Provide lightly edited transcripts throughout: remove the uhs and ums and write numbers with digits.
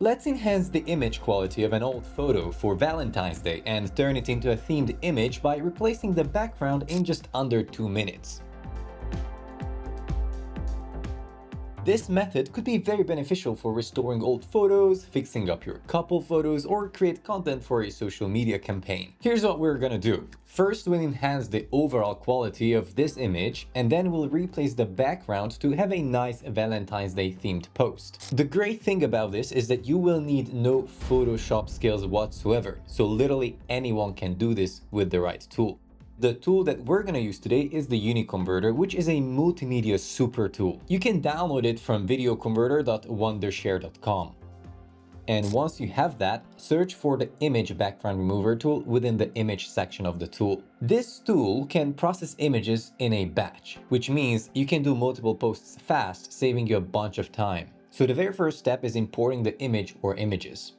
Let's enhance the image quality of an old photo for Valentine's Day and turn it into a themed image by replacing the background in just under 2 minutes. This method could be very beneficial for restoring old photos, fixing up your couple photos, or create content for a social media campaign. Here's what we're gonna do. First, we'll enhance the overall quality of this image, and then we'll replace the background to have a nice Valentine's Day themed post. The great thing about this is that you will need no Photoshop skills whatsoever, so literally anyone can do this with the right tool. The tool that we're going to use today is the UniConverter, which is a multimedia super tool. You can download it from videoconverter.wondershare.com. And once you have that, search for the image background remover tool within the image section of the tool. This tool can process images in a batch, which means you can do multiple posts fast, saving you a bunch of time. So the very first step is importing the image or images.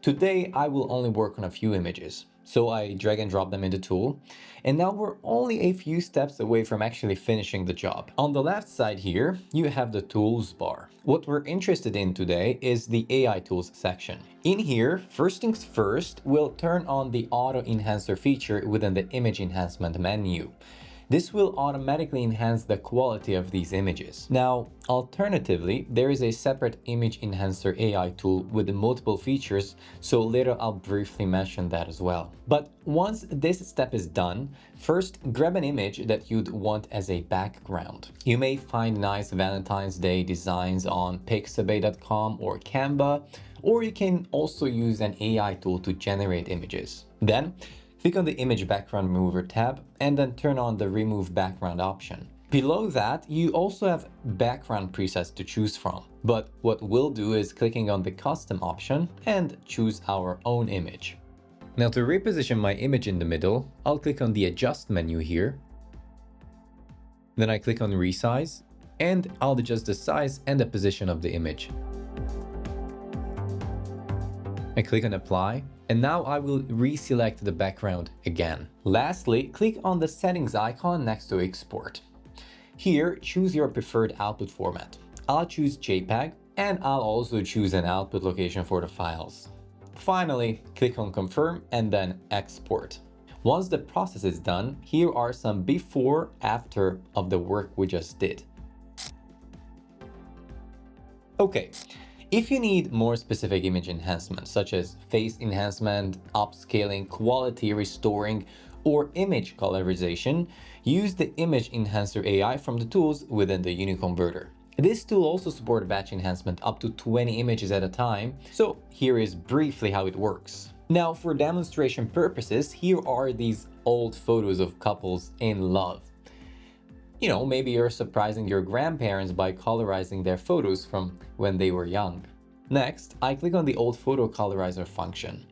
Today, I will only work on a few images. So I drag and drop them in the tool. And now we're only a few steps away from actually finishing the job. On the left side here, you have the tools bar. What we're interested in today is the AI tools section. In here, first things first, we'll turn on the auto enhancer feature within the image enhancement menu. This will automatically enhance the quality of these images. Now, alternatively, there is a separate image enhancer AI tool with multiple features, so later I'll briefly mention that as well. But once this step is done, first grab an image that you'd want as a background. You may find nice Valentine's Day designs on pixabay.com or Canva, or you can also use an AI tool to generate images. Then, click on the Image Background Remover tab and then turn on the Remove Background option. Below that, you also have background presets to choose from. But what we'll do is clicking on the Custom option and choose our own image. Now to reposition my image in the middle, I'll click on the Adjust menu here. Then I click on Resize and I'll adjust the size and the position of the image. I click on Apply. And now I will reselect the background again. Lastly, click on the settings icon next to export. Here, choose your preferred output format. I'll choose JPEG and I'll also choose an output location for the files. Finally, click on confirm and then export. Once the process is done, here are some before, after of the work we just did. Okay. If you need more specific image enhancements, such as face enhancement, upscaling, quality restoring, or image colorization, use the Image Enhancer AI from the tools within the UniConverter. This tool also supports batch enhancement up to 20 images at a time, so here is briefly how it works. Now, for demonstration purposes, here are these old photos of couples in love. You know, maybe you're surprising your grandparents by colorizing their photos from when they were young. Next, I click on the Old Photo Colorizer function.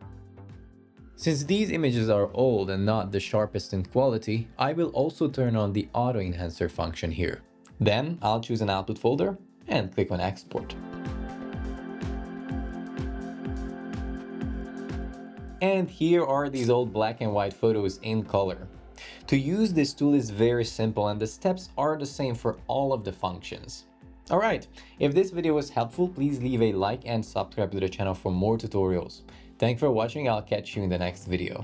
Since these images are old and not the sharpest in quality, I will also turn on the Auto Enhancer function here. Then I'll choose an output folder and click on Export. And here are these old black and white photos in color. To use this tool is very simple and the steps are the same for all of the functions. Alright, if this video was helpful, please leave a like and subscribe to the channel for more tutorials. Thanks for watching, I'll catch you in the next video.